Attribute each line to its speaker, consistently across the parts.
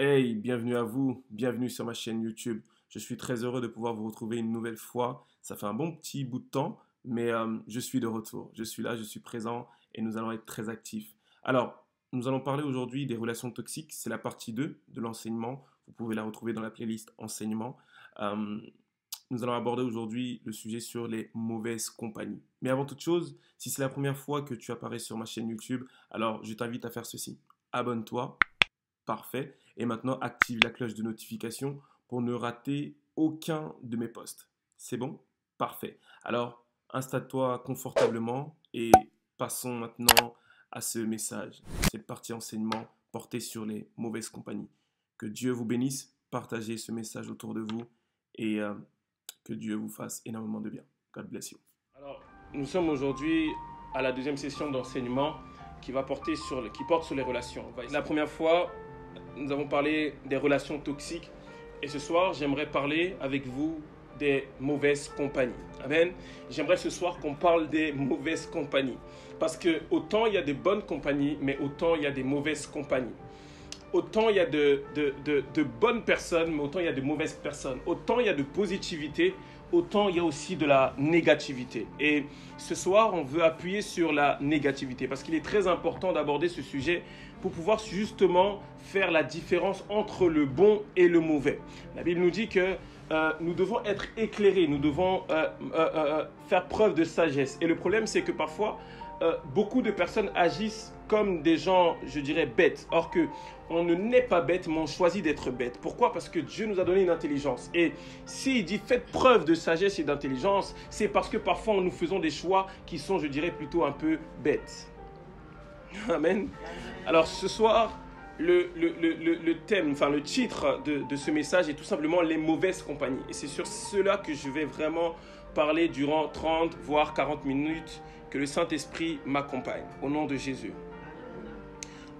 Speaker 1: Hey, bienvenue à vous, bienvenue sur ma chaîne YouTube. Je suis très heureux de pouvoir vous retrouver une nouvelle fois. Ça fait un bon petit bout de temps, mais je suis de retour. Je suis là, je suis présent et nous allons être très actifs. Alors, nous allons parler aujourd'hui des relations toxiques. C'est la partie 2 de l'enseignement. Vous pouvez la retrouver dans la playlist enseignement. Euh, Nous allons aborder aujourd'hui le sujet sur les mauvaises compagnies. Mais avant toute chose, si c'est la première fois que tu apparais sur ma chaîne YouTube, alors je t'invite à faire ceci. Abonne-toi. Parfait. Et maintenant, active la cloche de notification pour ne rater aucun de mes posts. C'est bon? Parfait. Alors, installe-toi confortablement et passons maintenant à ce message, cette partie enseignement portée sur les mauvaises compagnies. Que Dieu vous bénisse, partagez ce message autour de vous et que Dieu vous fasse énormément de bien. God bless you. Alors, nous sommes aujourd'hui à la deuxième session d'enseignement qui porte sur les relations. La première fois, nous avons parlé des relations toxiques et ce soir, j'aimerais parler avec vous des mauvaises compagnies. Amen. J'aimerais ce soir qu'on parle des mauvaises compagnies parce que autant il y a de bonnes compagnies, mais autant il y a des mauvaises compagnies. Autant il y a de bonnes personnes, mais autant il y a de mauvaises personnes. Autant il y a de positivité, autant il y a aussi de la négativité. Et ce soir, on veut appuyer sur la négativité parce qu'il est très important d'aborder ce sujet pour pouvoir justement faire la différence entre le bon et le mauvais. La Bible nous dit que nous devons être éclairés, nous devons faire preuve de sagesse. Et le problème, c'est que parfois, beaucoup de personnes agissent comme des gens, je dirais, bêtes. Or que on ne naît pas bête, mais on choisit d'être bête. Pourquoi? Parce que Dieu nous a donné une intelligence. Et s'il dit faites preuve de sagesse et d'intelligence, c'est parce que parfois nous faisons des choix qui sont, je dirais, plutôt un peu bêtes. Amen. Alors ce soir, le thème, enfin le titre de ce message est tout simplement les mauvaises compagnies. Et c'est sur cela que je vais vraiment parler durant 30 voire 40 minutes. Que le Saint-Esprit m'accompagne, au nom de Jésus.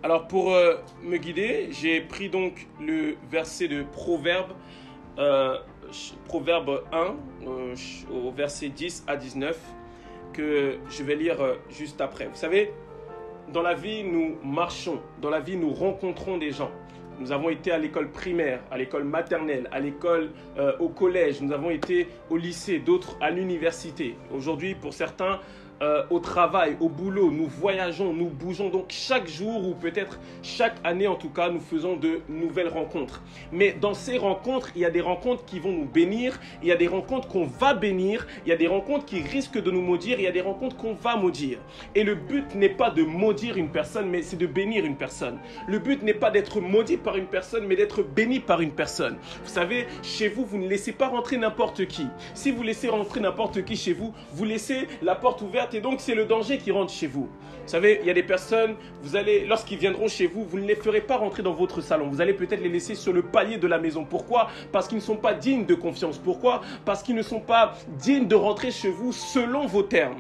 Speaker 1: Alors pour me guider, j'ai pris donc le verset de Proverbe 1, au verset 10 à 19, que je vais lire juste après. Vous savez, dans la vie, nous marchons, dans la vie, nous rencontrons des gens. Nous avons été à l'école primaire, à l'école maternelle, à l'école, au collège, nous avons été au lycée, d'autres à l'université. Aujourd'hui, pour certains, au travail, au boulot, nous voyageons, nous bougeons. Donc chaque jour ou peut-être chaque année en tout cas, nous faisons de nouvelles rencontres. Mais dans ces rencontres, il y a des rencontres qui vont nous bénir, il y a des rencontres qu'on va bénir, il y a des rencontres qui risquent de nous maudire, il y a des rencontres qu'on va maudire. Et le but n'est pas de maudire une personne, mais c'est de bénir une personne. Le but n'est pas d'être maudit par une personne, mais d'être béni par une personne. Vous savez, chez vous, vous ne laissez pas rentrer n'importe qui. Si vous laissez rentrer n'importe qui chez vous, vous laissez la porte ouverte. Et donc, c'est le danger qui rentre chez vous. Vous savez, il y a des personnes, lorsqu'ils viendront chez vous, vous ne les ferez pas rentrer dans votre salon. Vous allez peut-être les laisser sur le palier de la maison. Pourquoi? Parce qu'ils ne sont pas dignes de confiance. Pourquoi? Parce qu'ils ne sont pas dignes de rentrer chez vous selon vos termes.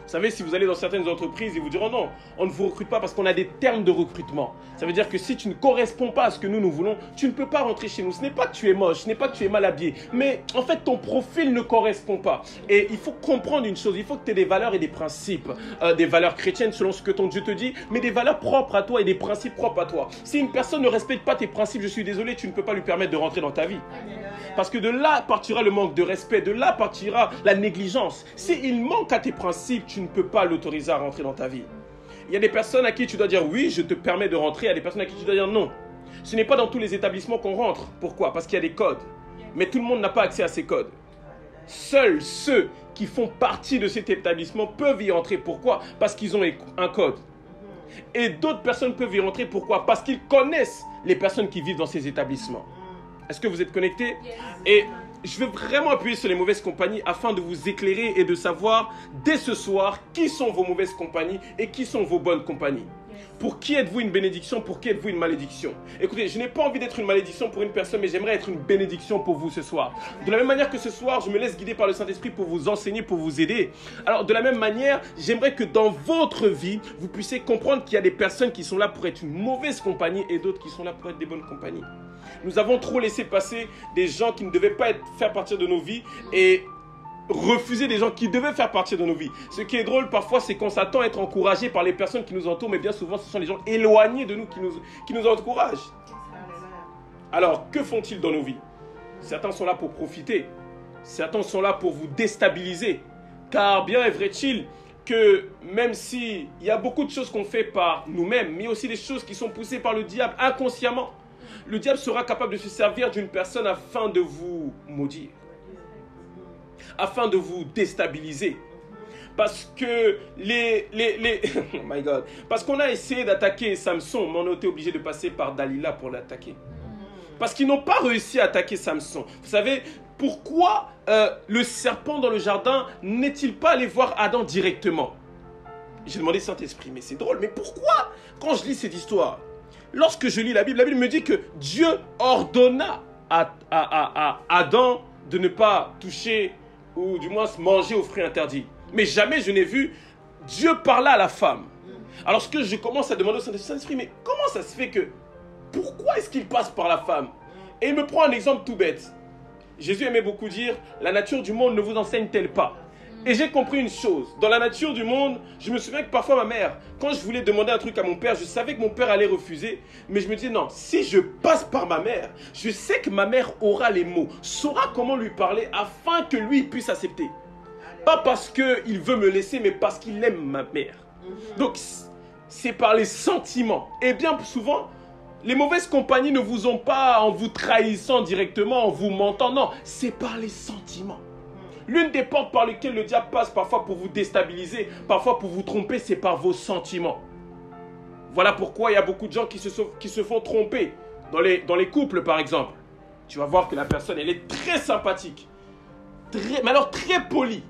Speaker 1: Vous savez, si vous allez dans certaines entreprises, ils vous diront non, on ne vous recrute pas parce qu'on a des termes de recrutement. Ça veut dire que si tu ne corresponds pas à ce que nous voulons, tu ne peux pas rentrer chez nous. Ce n'est pas que tu es moche, ce n'est pas que tu es mal habillé, mais en fait, ton profil ne correspond pas. Et il faut comprendre une chose, il faut que tu aies des valeurs et des principes, des valeurs chrétiennes selon ce que ton Dieu te dit, mais des valeurs propres à toi et des principes propres à toi. Si une personne ne respecte pas tes principes, je suis désolé, tu ne peux pas lui permettre de rentrer dans ta vie. Parce que de là partira le manque de respect, de là partira la négligence. S'il manque à tes principes, tu ne peux pas l'autoriser à rentrer dans ta vie. Il y a des personnes à qui tu dois dire oui, je te permets de rentrer. Il y a des personnes à qui tu dois dire non. Ce n'est pas dans tous les établissements qu'on rentre. Pourquoi? Parce qu'il y a des codes. Mais tout le monde n'a pas accès à ces codes. Seuls ceux qui font partie de cet établissement peuvent y entrer. Pourquoi? Parce qu'ils ont un code. Et d'autres personnes peuvent y rentrer. Pourquoi? Parce qu'ils connaissent les personnes qui vivent dans ces établissements. Est-ce que vous êtes connectés? Et je veux vraiment appuyer sur les mauvaises compagnies afin de vous éclairer et de savoir dès ce soir qui sont vos mauvaises compagnies et qui sont vos bonnes compagnies. Pour qui êtes-vous une bénédiction? Pour qui êtes-vous une malédiction? Écoutez, je n'ai pas envie d'être une malédiction pour une personne, mais j'aimerais être une bénédiction pour vous ce soir. De la même manière que ce soir, je me laisse guider par le Saint-Esprit pour vous enseigner, pour vous aider. Alors, de la même manière, j'aimerais que dans votre vie, vous puissiez comprendre qu'il y a des personnes qui sont là pour être une mauvaise compagnie et d'autres qui sont là pour être des bonnes compagnies. Nous avons trop laissé passer des gens qui ne devaient pas faire partie de nos vies et refuser des gens qui devaient faire partie de nos vies. Ce qui est drôle parfois, c'est qu'on s'attend à être encouragé par les personnes qui nous entourent, mais bien souvent, ce sont les gens éloignés de nous qui nous encouragent. Alors, que font-ils dans nos vies? Certains sont là pour profiter. Certains sont là pour vous déstabiliser. Car bien est vrai-il que même s'il y a beaucoup de choses qu'on fait par nous-mêmes, mais aussi des choses qui sont poussées par le diable inconsciemment, le diable sera capable de se servir d'une personne afin de vous maudire, afin de vous déstabiliser. Parce que oh my God. Parce qu'on a essayé d'attaquer Samson, mais on a été obligé de passer par Dalila pour l'attaquer. Parce qu'ils n'ont pas réussi à attaquer Samson. Vous savez, pourquoi le serpent dans le jardin n'est-il pas allé voir Adam directement? J'ai demandé Saint-Esprit, mais c'est drôle, mais pourquoi quand je lis cette histoire, lorsque je lis la Bible me dit que Dieu ordonna à Adam de ne pas toucher ou du moins manger aux fruits interdits. Mais jamais je n'ai vu Dieu parler à la femme. Alors ce que je commence à demander au Saint-Esprit, mais comment ça se fait que, pourquoi est-ce qu'il passe par la femme? Et il me prend un exemple tout bête. Jésus aimait beaucoup dire, la nature du monde ne vous enseigne-t-elle pas? Et j'ai compris une chose, dans la nature du monde, je me souviens que parfois ma mère, quand je voulais demander un truc à mon père, je savais que mon père allait refuser, mais je me disais non, si je passe par ma mère, je sais que ma mère aura les mots, saura comment lui parler afin que lui puisse accepter. Pas parce qu'il veut me laisser, mais parce qu'il aime ma mère. Donc, c'est par les sentiments. Et bien souvent, les mauvaises compagnies ne vous ont pas en vous trahissant directement, en vous mentant. Non, c'est par les sentiments. L'une des portes par lesquelles le diable passe parfois pour vous déstabiliser, parfois pour vous tromper, c'est par vos sentiments. Voilà pourquoi il y a beaucoup de gens qui se font tromper. Dans les couples, par exemple. Tu vas voir que la personne, elle est très sympathique. Mais alors très polie.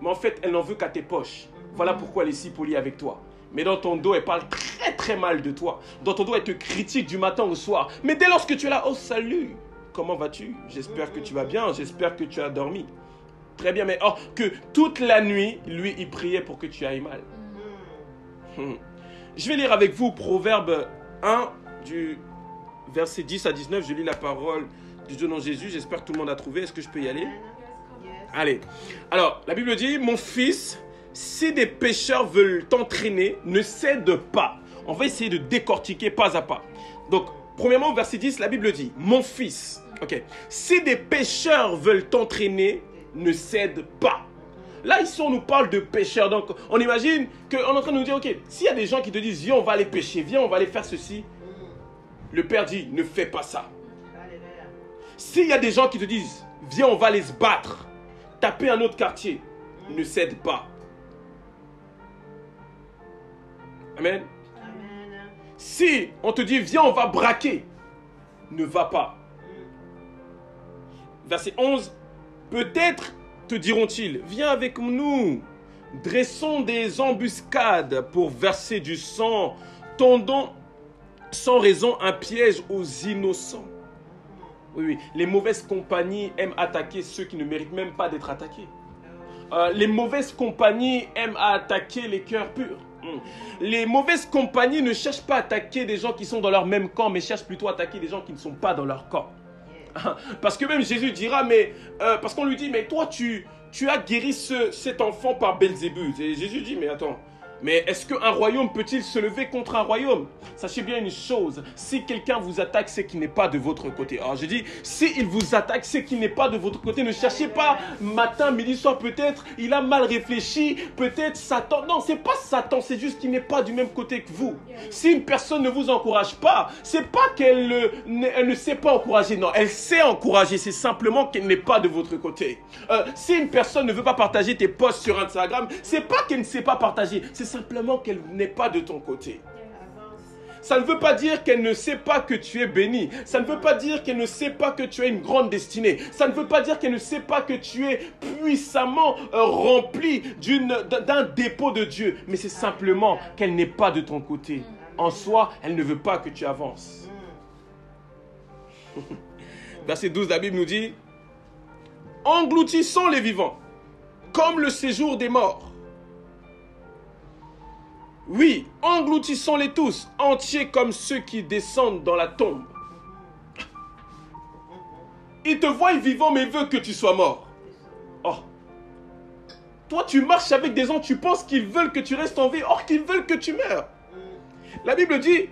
Speaker 1: Mais en fait, elle n'en veut qu'à tes poches. Voilà pourquoi elle est si polie avec toi. Mais dans ton dos, elle parle très très mal de toi. Dans ton dos, elle te critique du matin au soir. Mais dès lors que tu es là, oh salut, comment vas-tu? J'espère que tu vas bien, j'espère que tu as dormi. Très bien, mais or que toute la nuit, lui, il priait pour que tu ailles mal. Je vais lire avec vous Proverbe 1, du verset 10 à 19. Je lis la parole du Dieu nom Jésus. J'espère que tout le monde a trouvé. Est-ce que je peux y aller? Allez. Alors, la Bible dit, mon fils, si des pécheurs veulent t'entraîner, ne cède pas. On va essayer de décortiquer pas à pas. Donc, premièrement, au verset 10, la Bible dit, mon fils, ok, si des pécheurs veulent t'entraîner, ne cède pas. Là, ici, on nous parle de pécheurs. Donc, on imagine qu'on est en train de nous dire, ok, s'il y a des gens qui te disent, viens, on va aller pécher, viens, on va aller faire ceci. Le Père dit, ne fais pas ça. S'il y a des gens qui te disent, viens, on va aller se battre, taper un autre quartier, ne cède pas. Amen. Amen. Si on te dit, viens, on va braquer, ne va pas. Verset 11, peut-être te diront-ils, viens avec nous, dressons des embuscades pour verser du sang, tendons sans raison un piège aux innocents. Oui, les mauvaises compagnies aiment attaquer ceux qui ne méritent même pas d'être attaqués. Les mauvaises compagnies aiment attaquer les cœurs purs. Les mauvaises compagnies ne cherchent pas à attaquer des gens qui sont dans leur même camp, mais cherchent plutôt à attaquer des gens qui ne sont pas dans leur camp. Parce que même Jésus dira, mais parce qu'on lui dit, mais toi tu as guéri cet enfant par Belzébuth. Et Jésus dit, mais attends, mais est-ce qu'un royaume peut-il se lever contre un royaume? Sachez bien une chose, si quelqu'un vous attaque, c'est qu'il n'est pas de votre côté. Alors je dis, s'il vous attaque, c'est qu'il n'est pas de votre côté. Ne cherchez pas matin, midi, soir, peut-être il a mal réfléchi, peut-être Satan. Non, c'est pas Satan, c'est juste qu'il n'est pas du même côté que vous. Si une personne ne vous encourage pas, c'est pas qu'elle ne sait pas encourager. Non, elle sait encourager, c'est simplement qu'elle n'est pas de votre côté. Si une personne ne veut pas partager tes posts sur Instagram, c'est pas qu'elle ne sait pas partager, c'est simplement qu'elle n'est pas de ton côté. Ça ne veut pas dire qu'elle ne sait pas que tu es béni. Ça ne veut pas dire qu'elle ne sait pas que tu as une grande destinée. Ça ne veut pas dire qu'elle ne sait pas que tu es puissamment rempli d'un dépôt de Dieu. Mais c'est simplement qu'elle n'est pas de ton côté. En soi, elle ne veut pas que tu avances. Verset 12, la Bible nous dit, engloutissons les vivants, comme le séjour des morts. Oui, engloutissons-les tous, entiers comme ceux qui descendent dans la tombe. Ils te voient vivant, mais ils veulent que tu sois mort. Oh. Toi, tu marches avec des gens, tu penses qu'ils veulent que tu restes en vie, or qu'ils veulent que tu meurs. La Bible dit,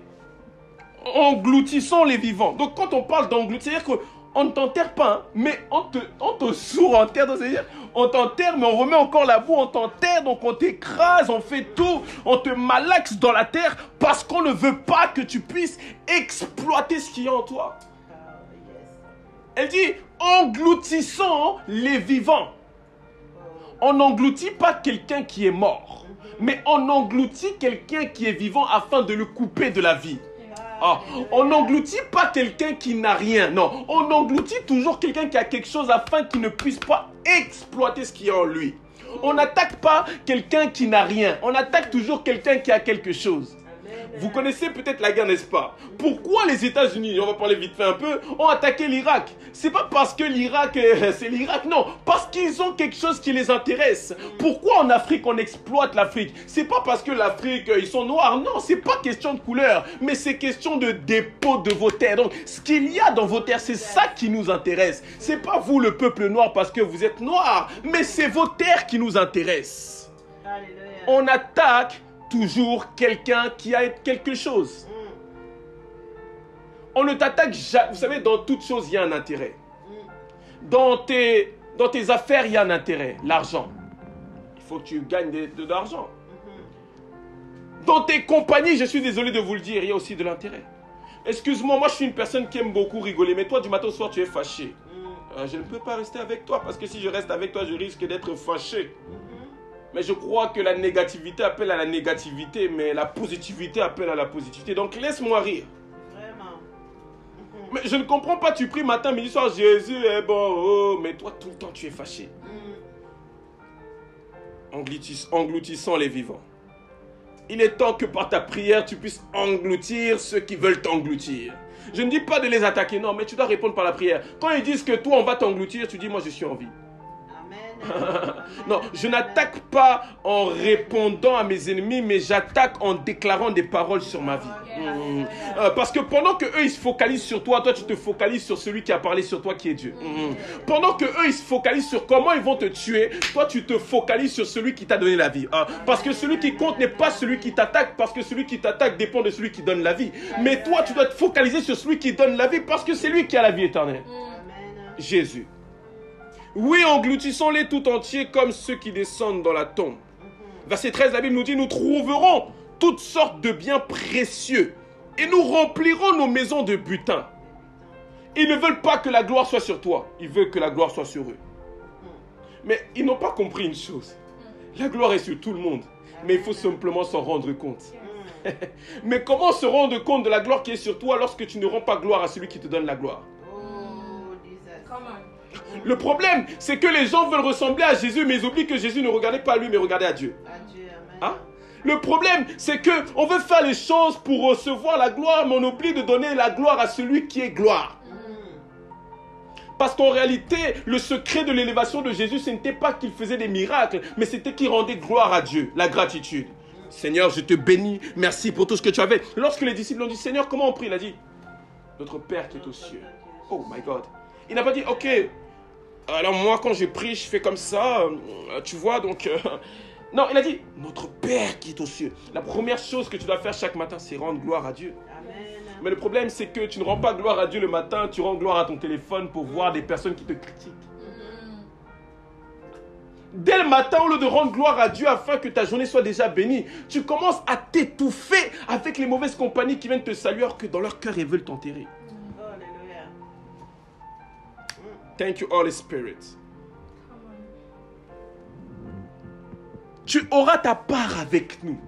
Speaker 1: engloutissons les vivants. Donc quand on parle d'engloutir, c'est-à-dire qu'on ne t'enterre pas, hein, mais on te sous-enterre. C'est-à-dire on t'enterre, mais on remet encore la boue, on t'enterre, donc on t'écrase, on fait tout, on te malaxe dans la terre parce qu'on ne veut pas que tu puisses exploiter ce qu'il y a en toi. Elle dit, engloutissons les vivants. On n'engloutit pas quelqu'un qui est mort, mais on engloutit quelqu'un qui est vivant afin de le couper de la vie. On n'engloutit pas quelqu'un qui n'a rien, non. On engloutit toujours quelqu'un qui a quelque chose afin qu'il ne puisse pas exploiter ce qui est en lui. On n'attaque pas quelqu'un qui n'a rien, on attaque toujours quelqu'un qui a quelque chose. Vous connaissez peut-être la guerre, n'est-ce pas? Pourquoi les États-Unis, on va parler vite fait un peu, ont attaqué l'Irak? C'est pas parce que l'Irak, c'est l'Irak, non. Parce qu'ils ont quelque chose qui les intéresse. Pourquoi en Afrique, on exploite l'Afrique? C'est pas parce que l'Afrique, ils sont noirs, non. C'est pas question de couleur, mais c'est question de dépôt de vos terres. Donc, ce qu'il y a dans vos terres, c'est ça qui nous intéresse. C'est pas vous, le peuple noir, parce que vous êtes noir, mais c'est vos terres qui nous intéressent. On attaque toujours quelqu'un qui a quelque chose. On ne t'attaque jamais. Vous savez, dans toute chose, il y a un intérêt. Dans tes affaires, il y a un intérêt. L'argent. Il faut que tu gagnes de l'argent. Dans tes compagnies, je suis désolé de vous le dire, il y a aussi de l'intérêt. Excuse-moi, moi je suis une personne qui aime beaucoup rigoler, mais toi du matin au soir tu es fâché. Je ne peux pas rester avec toi parce que si je reste avec toi, je risque d'être fâché. Mais je crois que la négativité appelle à la négativité, mais la positivité appelle à la positivité. Donc laisse-moi rire. Vraiment. Mais je ne comprends pas, tu pries matin, midi, soir, Jésus est bon, oh, mais toi tout le temps tu es fâché. Engloutissons les vivants. Il est temps que par ta prière, tu puisses engloutir ceux qui veulent t'engloutir. Je ne dis pas de les attaquer, non, mais tu dois répondre par la prière. Quand ils disent que toi, on va t'engloutir, tu dis, moi, je suis en vie. Non, je n'attaque pas en répondant à mes ennemis, mais j'attaque en déclarant des paroles sur ma vie. Parce que pendant que eux ils se focalisent sur toi, toi tu te focalises sur celui qui a parlé sur toi qui est Dieu. Pendant que eux ils se focalisent sur comment ils vont te tuer, toi tu te focalises sur celui qui t'a donné la vie. Parce que celui qui compte n'est pas celui qui t'attaque, parce que celui qui t'attaque dépend de celui qui donne la vie. Mais toi tu dois te focaliser sur celui qui donne la vie, parce que c'est lui qui a la vie éternelle. Jésus. Oui, engloutissons-les tout entiers comme ceux qui descendent dans la tombe. Verset 13, la Bible nous dit, nous trouverons toutes sortes de biens précieux et nous remplirons nos maisons de butin. Ils ne veulent pas que la gloire soit sur toi, ils veulent que la gloire soit sur eux. Mais ils n'ont pas compris une chose. La gloire est sur tout le monde, mais il faut simplement s'en rendre compte. Mais comment se rendre compte de la gloire qui est sur toi lorsque tu ne rends pas gloire à celui qui te donne la gloire? Le problème, c'est que les gens veulent ressembler à Jésus, mais ils oublient que Jésus ne regardait pas à lui, mais regardait à Dieu. Hein? Le problème, c'est qu'on veut faire les choses pour recevoir la gloire, mais on oublie de donner la gloire à celui qui est gloire. Parce qu'en réalité, le secret de l'élévation de Jésus, ce n'était pas qu'il faisait des miracles, mais c'était qu'il rendait gloire à Dieu, la gratitude. Seigneur, je te bénis, merci pour tout ce que tu avais. Lorsque les disciples ont dit, Seigneur, comment on prie? Il a dit, notre Père qui est aux cieux. Oh my God. Il n'a pas dit, ok, alors moi quand je prie, je fais comme ça, tu vois, donc... Non, il a dit, notre Père qui est aux cieux. La première chose que tu dois faire chaque matin, c'est rendre gloire à Dieu. Amen. Mais le problème, c'est que tu ne rends pas gloire à Dieu le matin, tu rends gloire à ton téléphone pour voir des personnes qui te critiquent. Dès le matin, au lieu de rendre gloire à Dieu afin que ta journée soit déjà bénie, tu commences à t'étouffer avec les mauvaises compagnies qui viennent te saluer alors que dans leur cœur, ils veulent t'enterrer. Thank you, Holy Spirit. Tu auras ta part avec nous.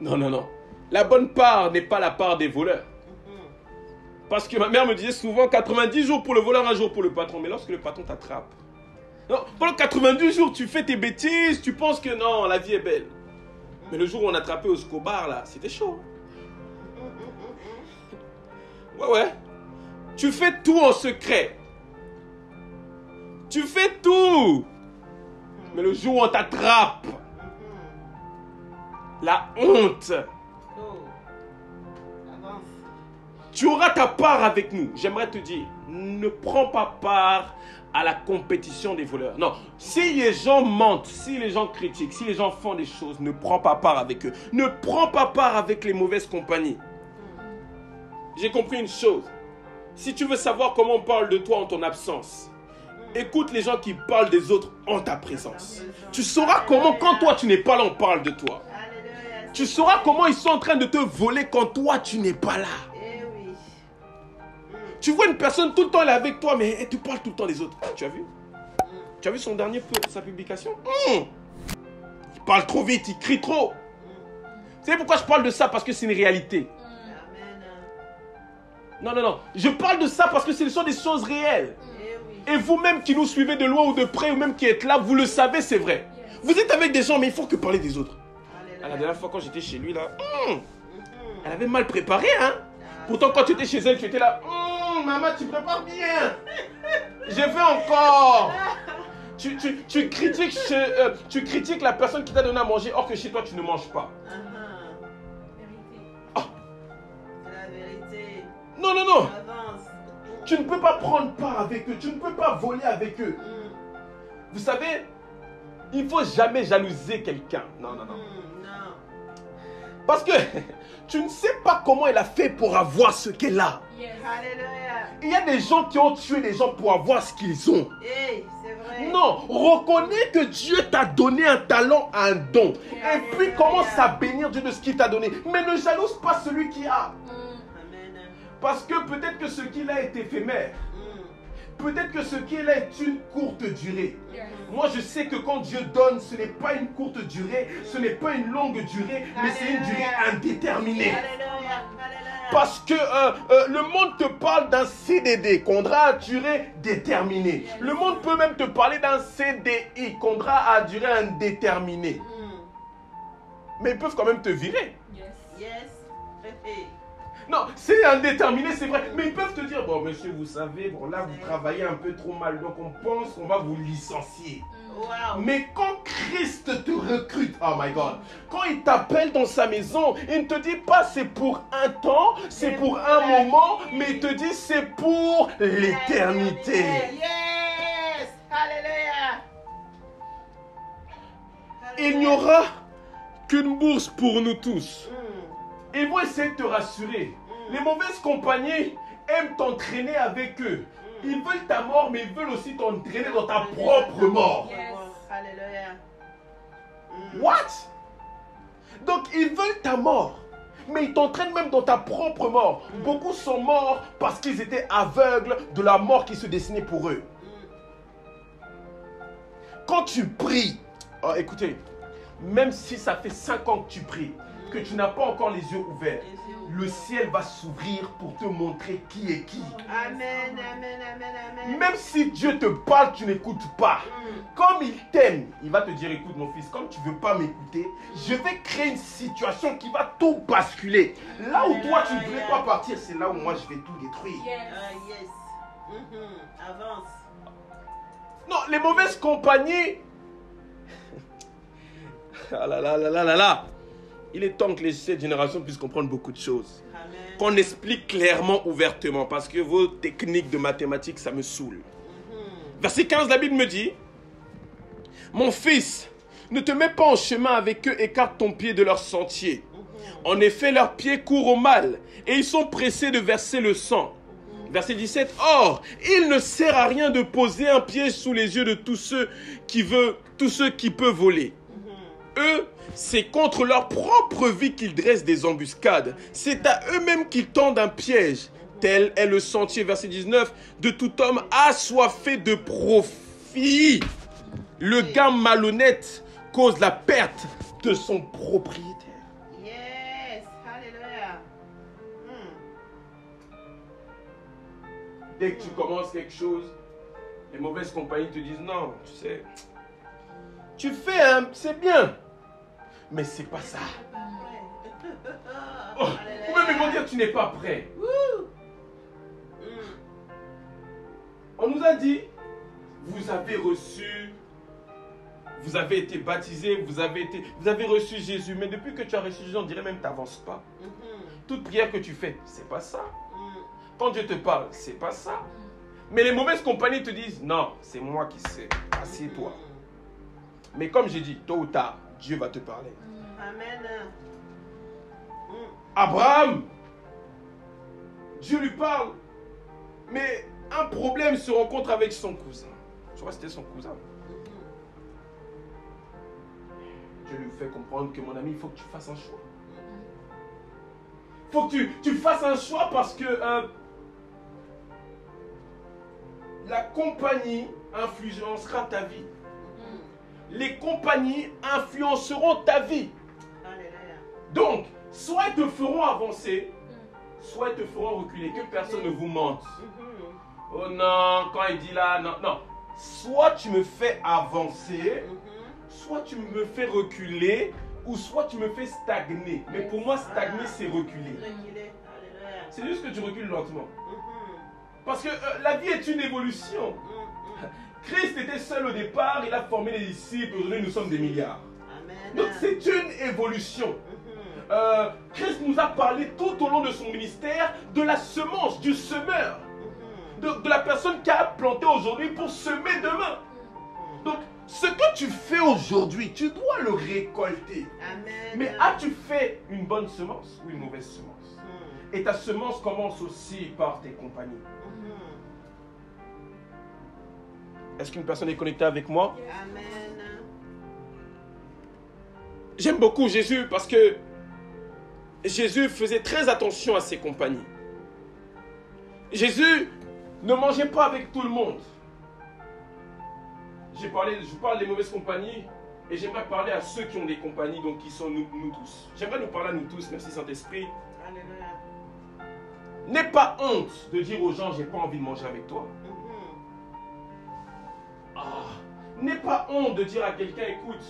Speaker 1: Non, non, non. La bonne part n'est pas la part des voleurs. Parce que ma mère me disait souvent 90 jours pour le voleur, un jour pour le patron. Mais lorsque le patron t'attrape, non, pendant 90 jours, tu fais tes bêtises, tu penses que non, la vie est belle. Mais le jour où on a attrapé au Scobar, là, c'était chaud. Ouais, ouais. Tu fais tout en secret. Tu fais tout. Mais le jour où on t'attrape, la honte, tu auras ta part avec nous. J'aimerais te dire, ne prends pas part à la compétition des voleurs. Non, si les gens mentent, si les gens critiquent, si les gens font des choses, ne prends pas part avec eux. Ne prends pas part avec les mauvaises compagnies. j'ai compris une chose. Si tu veux savoir comment on parle de toi en ton absence, écoute les gens qui parlent des autres en ta présence. Tu sauras comment, quand toi tu n'es pas là, on parle de toi. Tu sauras comment ils sont en train de te voler quand toi tu n'es pas là. Tu vois une personne tout le temps elle est avec toi, mais elle te parle tout le temps des autres. Tu as vu? Tu as vu sa publication? Il parle trop vite, il crie trop. Vous savez pourquoi je parle de ça? Parce que c'est une réalité. Non. Je parle de ça parce que ce sont des choses réelles. Et vous-même qui nous suivez de loin ou de près, ou même qui êtes là, vous le savez, c'est vrai. Vous êtes avec des gens, mais il faut que parler des autres. La dernière fois quand j'étais chez lui, là, elle avait mal préparé, hein. Pourtant, quand tu étais chez elle, tu étais là, maman, tu prépares bien. J'ai fait encore. Tu critiques la personne qui t'a donné à manger, or que chez toi, tu ne manges pas. Oh.
Speaker 2: C'est la vérité.
Speaker 1: Non.
Speaker 2: Avance.
Speaker 1: Tu ne peux pas prendre part avec eux. Tu ne peux pas voler avec eux. Vous savez, il ne faut jamais jalouser quelqu'un. Non. Parce que tu ne sais pas comment elle a fait pour avoir ce qu'elle a.
Speaker 2: Yes. Alléluia.
Speaker 1: Il y a des gens qui ont tué des gens pour avoir ce qu'ils ont.
Speaker 2: Hey, c'est vrai.
Speaker 1: Non, reconnais que Dieu t'a donné un talent, un don. Et puis commence à bénir Dieu de ce qu'il t'a donné. Mais ne jalouse pas celui qui a.
Speaker 2: Amen.
Speaker 1: Parce que peut-être que ce qu'il a est éphémère. Peut-être que ce qu'il a est une courte durée. Moi, je sais que quand Dieu donne, ce n'est pas une courte durée, ce n'est pas une longue durée, mais c'est une durée indéterminée.
Speaker 2: Alléluia.
Speaker 1: Parce que le monde te parle d'un CDD, contrat à durée déterminée. Le monde peut même te parler d'un CDI, contrat à durée indéterminée. Mais ils peuvent quand même te virer.
Speaker 2: Yes.
Speaker 1: Non, c'est indéterminé, c'est vrai. Mais ils peuvent te dire, bon monsieur, vous savez, bon là, vous travaillez un peu trop mal, donc on pense qu'on va vous licencier.
Speaker 2: Wow.
Speaker 1: Mais quand Christ te recrute, oh my God, quand il t'appelle dans sa maison, il ne te dit pas c'est pour un temps, c'est pour un moment, mais il te dit c'est pour l'éternité.
Speaker 2: Yes. Alléluia.
Speaker 1: Il n'y aura qu'une bourse pour nous tous. Ils vont essayer de te rassurer. Les mauvaises compagnies aiment t'entraîner avec eux. Ils veulent ta mort, mais ils veulent aussi t'entraîner dans ta propre mort.
Speaker 2: Yes. Alléluia.
Speaker 1: What? Donc ils veulent ta mort, mais ils t'entraînent même dans ta propre mort. Beaucoup sont morts parce qu'ils étaient aveugles de la mort qui se dessinait pour eux. Quand tu pries, oh, écoutez, même si ça fait 5 ans que tu pries, que tu n'as pas encore les yeux ouverts, le ciel va s'ouvrir pour te montrer qui est qui.
Speaker 2: Amen.
Speaker 1: Même si Dieu te parle, tu n'écoutes pas. Comme il t'aime, il va te dire, écoute mon fils, comme tu ne veux pas m'écouter, je vais créer une situation qui va tout basculer. Là où toi tu ne voulais pas partir, c'est là où moi je vais tout détruire.
Speaker 2: Yes. Avance.
Speaker 1: Non, les mauvaises compagnies. Ah là là là là là là. Il est temps que cette génération puisse comprendre beaucoup de choses.
Speaker 2: Amen.
Speaker 1: Qu'on explique clairement, ouvertement, parce que vos techniques de mathématiques, ça me saoule. Verset 15, la Bible me dit, mon fils, ne te mets pas en chemin avec eux, écarte ton pied de leur sentier. En effet, leurs pieds courent au mal, et ils sont pressés de verser le sang. Verset 17, or, il ne sert à rien de poser un piège sous les yeux de tous ceux qui peuvent voler. Eux, c'est contre leur propre vie qu'ils dressent des embuscades. C'est à eux-mêmes qu'ils tendent un piège. Tel est le sentier, verset 19, de tout homme assoiffé de profit. Le gain malhonnête cause la perte de son propriétaire.
Speaker 2: Yes. Alléluia.
Speaker 1: Dès que tu commences quelque chose, les mauvaises compagnies te disent non, tu sais, tu fais, c'est bien, mais c'est pas ça. Oh, ou même ils vont dire tu n'es pas prêt. On nous a dit, vous avez reçu, vous avez été baptisé, vous avez reçu Jésus, mais depuis que tu as reçu Jésus, on dirait même que tu n'avances pas. Toute prière que tu fais, c'est pas ça. Quand Dieu te parle, c'est pas ça. Mais les mauvaises compagnies te disent, non, c'est moi qui sais, assieds-toi. Mais comme j'ai dit, tôt ou tard, Dieu va te parler.
Speaker 2: Amen.
Speaker 1: Abraham Dieu lui parle, mais un problème se rencontre avec son cousin. Je crois que c'était son cousin. Dieu lui fait comprendre que mon ami, il faut que tu fasses un choix. Il faut que tu fasses un choix parce que la compagnie influencera ta vie. Les compagnies influenceront ta vie.
Speaker 2: Alléluia.
Speaker 1: Donc, soit elles te feront avancer, soit elles te feront reculer. Que personne ne vous mente. Oh non, quand il dit là, non, non. Soit tu me fais avancer, soit tu me fais reculer, ou soit tu me fais stagner. Mais pour moi, stagner, c'est reculer.
Speaker 2: Reculer. Alléluia.
Speaker 1: C'est juste que tu recules lentement. Parce que la vie est une évolution. Christ était seul au départ, il a formé les disciples, aujourd'hui nous sommes des milliards.
Speaker 2: Amen.
Speaker 1: Donc c'est une évolution. Christ nous a parlé tout au long de son ministère de la semence, du semeur. De la personne qui a planté aujourd'hui pour semer demain. Donc ce que tu fais aujourd'hui, tu dois le récolter.
Speaker 2: Amen.
Speaker 1: Mais as-tu fait une bonne semence ou une mauvaise semence? Et ta semence commence aussi par tes compagnies. Est-ce qu'une personne est connectée avec moi?
Speaker 2: Amen.
Speaker 1: J'aime beaucoup Jésus parce que Jésus faisait très attention à ses compagnies. Jésus ne mangeait pas avec tout le monde. Je parle des mauvaises compagnies et j'aimerais parler à ceux qui ont des compagnies, donc qui sont nous tous. J'aimerais nous parler à nous tous, merci Saint-Esprit.
Speaker 2: Alléluia.
Speaker 1: N'aie pas honte de dire aux gens, j'ai pas envie de manger avec toi. N'aie pas honte de dire à quelqu'un, écoute,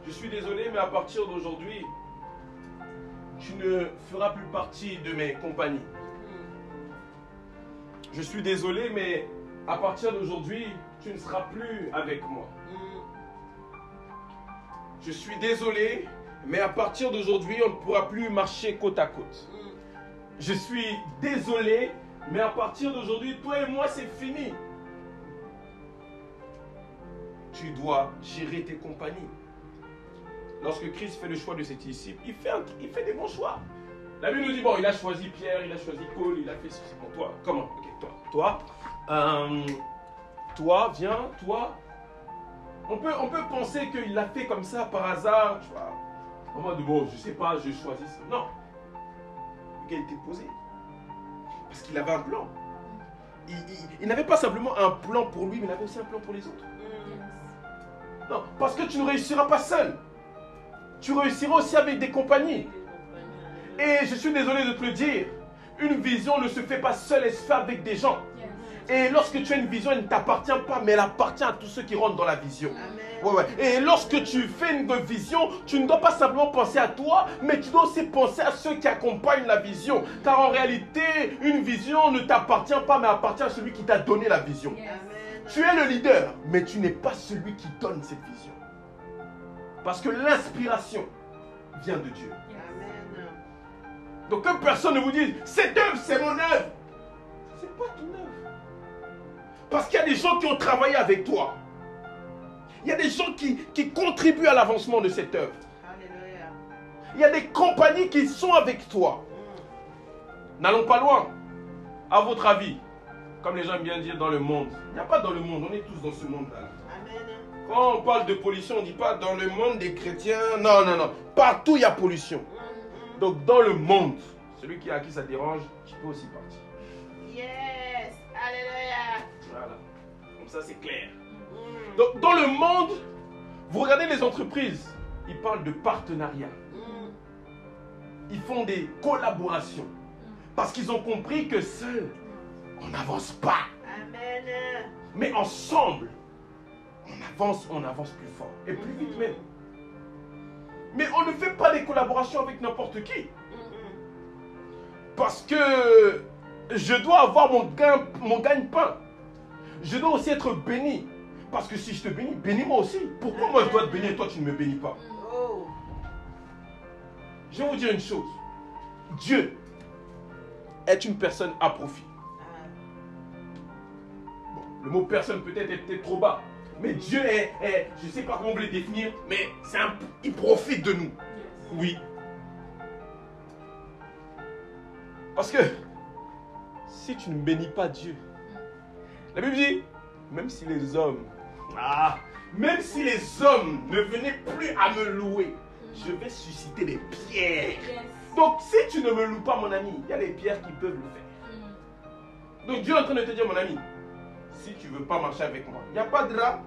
Speaker 1: je suis désolé, mais à partir d'aujourd'hui, tu ne feras plus partie de mes compagnies. Je suis désolé, mais à partir d'aujourd'hui, tu ne seras plus avec moi. Je suis désolé, mais à partir d'aujourd'hui, on ne pourra plus marcher côte à côte. Je suis désolé, mais à partir d'aujourd'hui, toi et moi, c'est fini. Tu dois gérer tes compagnies. Lorsque Christ fait le choix de ses disciples, il fait des bons choix. La Bible nous dit, bon, il a choisi Pierre, il a choisi Paul, il a fait ceci. Bon, toi, comment? Ok, toi, viens, toi. On peut penser qu'il l'a fait comme ça par hasard, tu vois. En mode, bon, je sais pas, je choisis ça. Non. Il était posé. Parce qu'il avait un plan. Il n'avait pas simplement un plan pour lui, mais il avait aussi un plan pour les autres. Non, parce que tu ne réussiras pas seul. Tu réussiras aussi avec des compagnies. Et je suis désolé de te le dire, une vision ne se fait pas seule, elle se fait avec des gens. Et lorsque tu as une vision, elle ne t'appartient pas, mais elle appartient à tous ceux qui rentrent dans la vision. Ouais. Et lorsque tu fais une vision, tu ne dois pas simplement penser à toi, mais tu dois aussi penser à ceux qui accompagnent la vision. Car en réalité, une vision ne t'appartient pas, mais appartient à celui qui t'a donné la vision. Tu es le leader, mais tu n'es pas celui qui donne cette vision. Parce que l'inspiration vient de Dieu.
Speaker 2: Amen.
Speaker 1: Donc que personne ne vous dise, cette œuvre, c'est mon œuvre. Ce n'est pas ton œuvre. Parce qu'il y a des gens qui ont travaillé avec toi. Il y a des gens qui contribuent à l'avancement de cette œuvre.
Speaker 2: Alléluia.
Speaker 1: Il y a des compagnies qui sont avec toi. N'allons pas loin. À votre avis, comme les gens aiment bien dire dans le monde. Il n'y a pas dans le monde, on est tous dans ce monde-là.
Speaker 2: Amen.
Speaker 1: Quand on parle de pollution, on ne dit pas dans le monde des chrétiens. Non. Partout, il y a pollution. Donc, dans le monde, celui à qui ça dérange, tu peux aussi partir.
Speaker 2: Yes. Alléluia.
Speaker 1: Voilà. Comme ça, c'est clair. Donc, dans le monde, vous regardez les entreprises, ils parlent de partenariat. Ils font des collaborations. Parce qu'ils ont compris que seuls, on n'avance pas.
Speaker 2: Amen.
Speaker 1: Mais ensemble, on avance plus fort. Et plus vite même. Mais on ne fait pas des collaborations avec n'importe qui. Parce que je dois avoir mon gagne-pain. Je dois aussi être béni. Parce que si je te bénis, bénis-moi aussi. Pourquoi moi je dois te bénir et toi tu ne me bénis pas?
Speaker 2: Oh.
Speaker 1: Je vais vous dire une chose. Dieu est une personne à profit. Bon, le mot personne peut-être est peut-être trop bas. Mais Dieu est je ne sais pas comment vous le définir, mais il profite de nous. Oui. Parce que si tu ne bénis pas Dieu, la Bible dit, même si les hommes ne venaient plus à me louer, je vais susciter des pierres. Donc si tu ne me loues pas, mon ami, il y a des pierres qui peuvent le faire. Donc Dieu est en train de te dire, mon ami, si tu ne veux pas marcher avec moi, il n'y a pas de drap.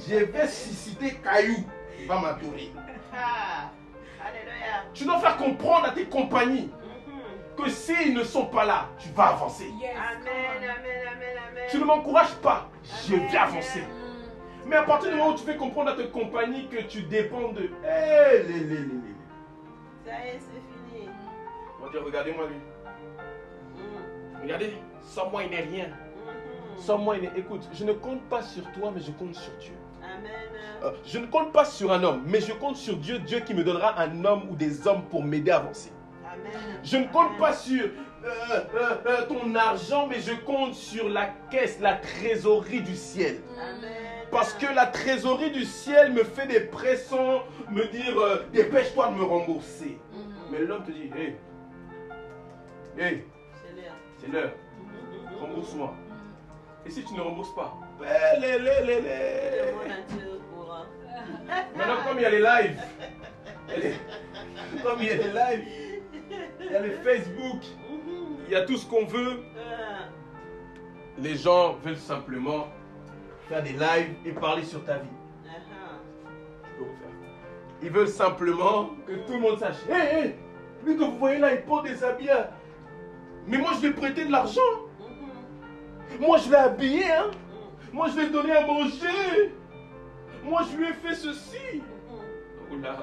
Speaker 1: Je vais susciter caillou. Il va m'adorer.
Speaker 2: Alléluia.
Speaker 1: Tu dois faire comprendre à tes compagnies que s'ils ne sont pas là, tu vas avancer.
Speaker 2: Amen, amen, amen, amen.
Speaker 1: Tu ne m'encourages pas, je vais
Speaker 2: Amen.
Speaker 1: avancer. Mais à partir du moment où tu fais comprendre à tes compagnies que tu dépends de...
Speaker 2: Ça y est, c'est fini.
Speaker 1: On va dire, regardez-moi lui. Regardez, sans moi il n'est rien. Sans moi il n'est... Écoute, je ne compte pas sur toi, mais je compte sur Dieu.
Speaker 2: Amen.
Speaker 1: Je ne compte pas sur un homme, mais je compte sur Dieu, Dieu qui me donnera un homme ou des hommes pour m'aider à avancer.
Speaker 2: Amen.
Speaker 1: Je ne compte pas sur ton argent, mais je compte sur la caisse, la trésorerie du ciel.
Speaker 2: Amen.
Speaker 1: Parce que la trésorerie du ciel me fait des pressons, me dire dépêche-toi de me rembourser. Mais l'homme te dit hey,
Speaker 2: C'est l'heure.
Speaker 1: c'est l'heure, rembourse-moi. Et si tu ne rembourses pas,
Speaker 2: Le monde entier au courant.
Speaker 1: maintenant comme il y a les lives, comme il y a les lives, il y a les Facebook, il y a tout ce qu'on veut. Les gens veulent simplement faire des lives et parler sur ta vie. Tu peux refaire. Ils veulent simplement que tout le monde sache. Hé, lui que vous voyez là, il porte des habits. Mais moi je vais prêter de l'argent. Moi je l'ai habillé. Hein. Moi je lui ai donné à manger. Moi je lui ai fait ceci. Oula.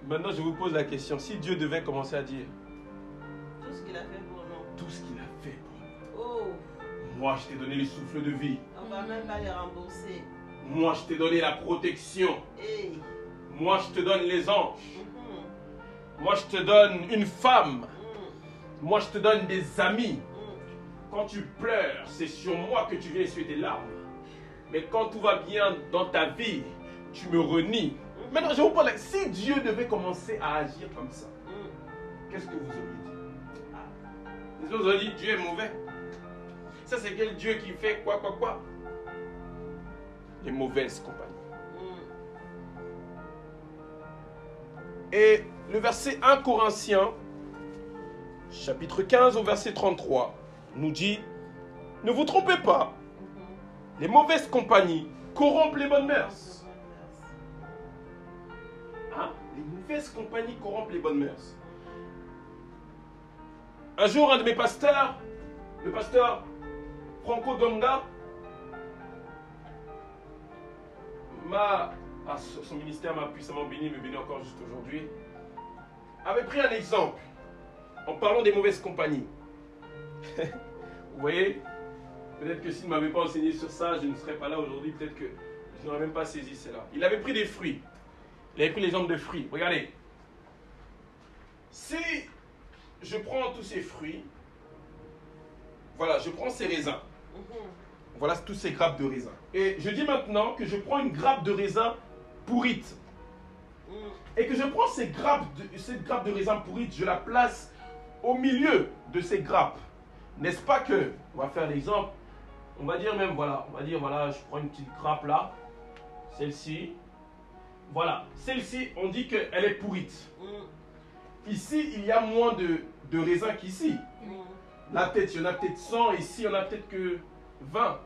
Speaker 1: Maintenant je vous pose la question. Si Dieu devait commencer à dire
Speaker 2: Tout ce qu'il a fait pour nous.
Speaker 1: tout ce qu'il a fait pour nous.
Speaker 2: Oh,
Speaker 1: Moi je t'ai donné le souffle de vie.
Speaker 2: on va même pas les rembourser.
Speaker 1: Moi je t'ai donné la protection.
Speaker 2: Hey.
Speaker 1: Moi je te donne les anges. Moi je te donne une femme. Moi je te donne des amis. Quand tu pleures, c'est sur moi que tu viens essuyer tes larmes. Mais quand tout va bien dans ta vie, tu me renies. Maintenant, je vous parle. Si Dieu devait commencer à agir comme ça, qu'est-ce que vous auriez dit? Les autres auraient dit Dieu est mauvais. Ça, c'est quel Dieu qui fait quoi? Les mauvaises compagnies. Et le verset 1 Corinthiens, chapitre 15 au verset 33, nous dit, ne vous trompez pas, les mauvaises compagnies corrompent les bonnes mœurs. Hein? Les mauvaises compagnies corrompent les bonnes mœurs. Un jour, un de mes pasteurs, le pasteur Franco Donga, son ministère m'a puissamment béni, me bénit encore juste aujourd'hui, avait pris un exemple en parlant des mauvaises compagnies. Vous voyez, peut-être que s'il ne m'avait pas enseigné sur ça, je ne serais pas là aujourd'hui, peut-être que je n'aurais même pas saisi cela. Il avait pris des fruits. Il avait pris l'exemple de fruits. Regardez. Si je prends tous ces fruits, voilà, je prends ces raisins. Voilà tous ces grappes de raisin. Et je dis maintenant que je prends une grappe de raisin pourrite. Et que je prends cette grappe de raisin pourrite, je la place au milieu de ces grappes. N'est-ce pas que, on va faire l'exemple, on va dire même, voilà, je prends une petite grappe là, celle-ci. Voilà, celle-ci, on dit qu'elle est pourrite. Ici, il y a moins de raisin qu'ici. Là, peut-être, il y en a peut-être 100, ici, il y en a peut-être que 20,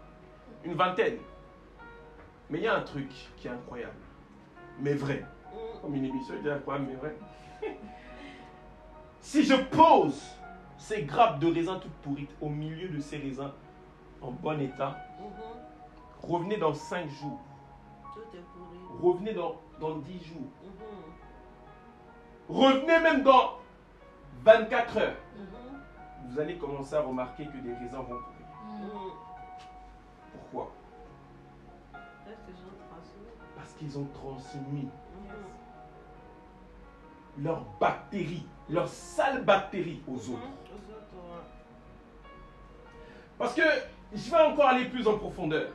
Speaker 1: une vingtaine. Mais il y a un truc qui est incroyable, mais vrai. Comme une émission, il est incroyable, mais vrai. Si je pose ces grappes de raisins toutes pourrites au milieu de ces raisins en bon état, revenez dans 5 jours.
Speaker 2: Tout est pourri.
Speaker 1: Revenez dans 10 jours. Revenez même dans 24 heures. Vous allez commencer à remarquer que des raisins vont pourrir. Pourquoi? Parce qu'ils ont transmis leurs bactéries, leurs sales bactéries aux autres. Parce que je vais encore aller plus en profondeur.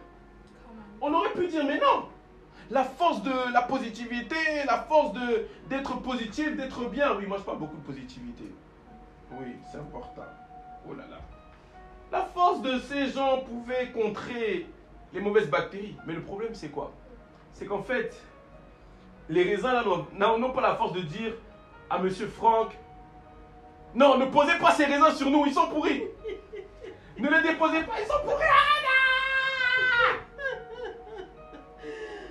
Speaker 1: On aurait pu dire, mais non, la force de la positivité, la force d'être positif, d'être bien. Oui, moi je parle beaucoup de positivité. Oui, c'est important. Oh là là. La force de ces gens pouvait contrer les mauvaises bactéries. Mais le problème, c'est quoi? C'est qu'en fait, les raisins là n'ont pas la force de dire à Monsieur Franck, non, ne posez pas ces raisins sur nous, ils sont pourris. Ne les déposez pas, ils sont pourris.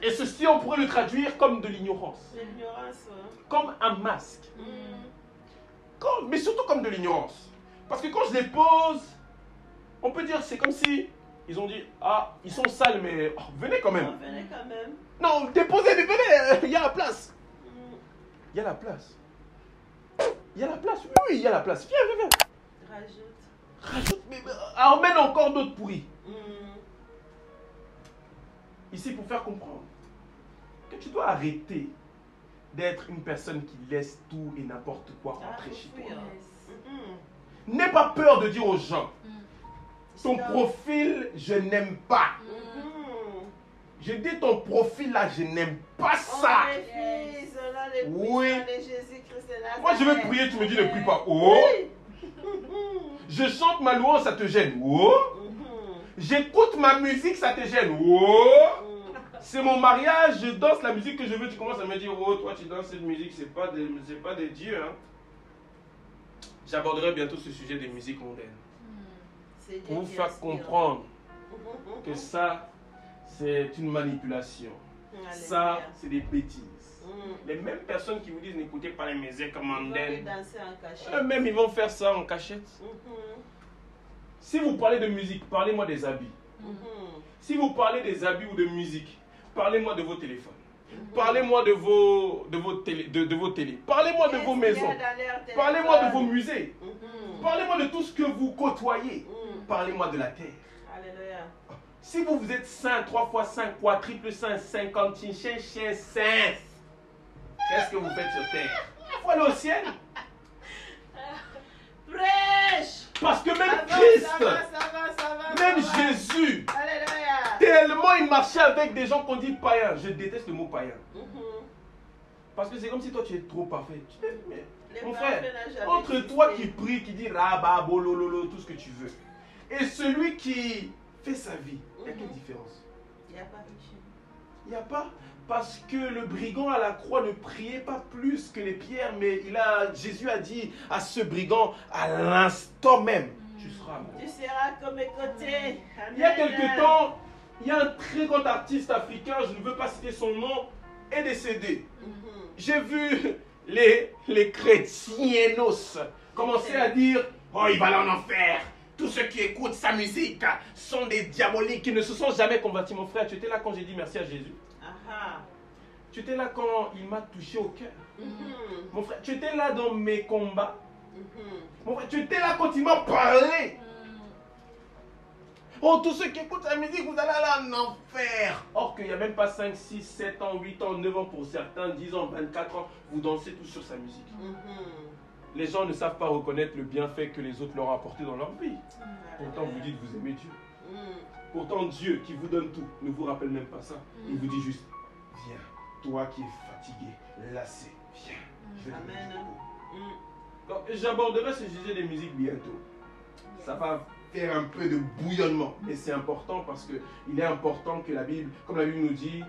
Speaker 1: Et ceci, on pourrait le traduire comme de l'ignorance.
Speaker 2: L'ignorance, ouais.
Speaker 1: Comme un masque. Mais surtout comme de l'ignorance. Parce que quand je les pose, on peut dire, c'est comme si ils ont dit, ah, ils sont sales, mais oh, venez quand même.
Speaker 2: Non, venez quand même.
Speaker 1: Non, déposez, mais venez, il y a la place. Il y a la place. Il y a la place, oui, oui, il y a la place. Viens, viens, viens. Rajoute, mais emmène encore d'autres pourris. Ici, pour faire comprendre que tu dois arrêter d'être une personne qui laisse tout et n'importe quoi rentrer chez toi. N'aie pas peur de dire aux gens, ton profil, je n'aime pas. Je dis ton profil là, je n'aime pas ça. Oui. Moi je veux prier, tu me dis ne prie pas. Oh. Je chante ma louange, ça te gêne. Oh. J'écoute ma musique, ça te gêne. Oh. C'est mon mariage, je danse la musique que je veux. Tu commences à me dire, oh, toi tu danses cette musique, c'est pas des dieux. Hein. J'aborderai bientôt ce sujet des musiques mondaines. Pour vous faire comprendre que ça, c'est une manipulation. Ça, c'est des bêtises. Les mêmes personnes qui vous disent n'écoutez pas les musiques mondaines, eux-mêmes ils vont faire ça en cachette. Si vous parlez de musique, parlez-moi des habits. Si vous parlez des habits ou de musique, parlez-moi de vos téléphones. Parlez-moi de vos télés. Parlez-moi de vos maisons. Parlez-moi de vos musées. Parlez-moi de tout ce que vous côtoyez. Parlez-moi de la terre.
Speaker 2: Alléluia.
Speaker 1: Si vous êtes saint, 3 fois saint, quadruple saint, 50, chien, saint, qu'est-ce que vous faites sur terre? Il faut aller au ciel.
Speaker 2: Prêche.
Speaker 1: Parce que même Christ, même Jésus, tellement il marchait avec des gens qu'on dit païens. Je déteste le mot païen. Parce que c'est comme si toi tu es trop parfait. Mais, mon frère, entre toi qui prie, qui dit rabba, bolololo, tout ce que tu veux, et celui qui fait sa vie, il y a quelle différence?
Speaker 2: Il n'y a pas.
Speaker 1: Il n'y a pas. Parce que le brigand à la croix ne priait pas plus que les pierres, mais Jésus a dit à ce brigand, à l'instant même, tu seras mort.
Speaker 2: Tu seras comme mes côtés.
Speaker 1: Il y a quelque temps, il y a un très grand artiste africain, je ne veux pas citer son nom, est décédé. J'ai vu les chrétienos commencer à dire, oh il va aller en enfer. Tous ceux qui écoutent sa musique sont des diaboliques qui ne se sont jamais convertis. Mon frère, tu étais là quand j'ai dit merci à Jésus. Tu étais là quand il m'a touché au cœur. Mon frère, tu étais là dans mes combats. Mon frère, tu étais là quand il m'a parlé. Oh, tous ceux qui écoutent sa musique, vous allez aller en enfer. Or qu'il n'y a même pas 5, 6, 7 ans, 8 ans, 9 ans pour certains, 10 ans, 24 ans, vous dansez tous sur sa musique. Les gens ne savent pas reconnaître le bienfait que les autres leur ont apporté dans leur vie. Pourtant, vous dites vous aimez Dieu. Pourtant, Dieu qui vous donne tout ne vous rappelle même pas ça. Il vous dit juste, viens, toi qui es fatigué, lassé, viens. Je vais te donner. Donc, j'aborderai ce sujet des musiques bientôt. Ça va faire un peu de bouillonnement. Mais c'est important parce qu'il est important que la Bible, comme la Bible nous dit,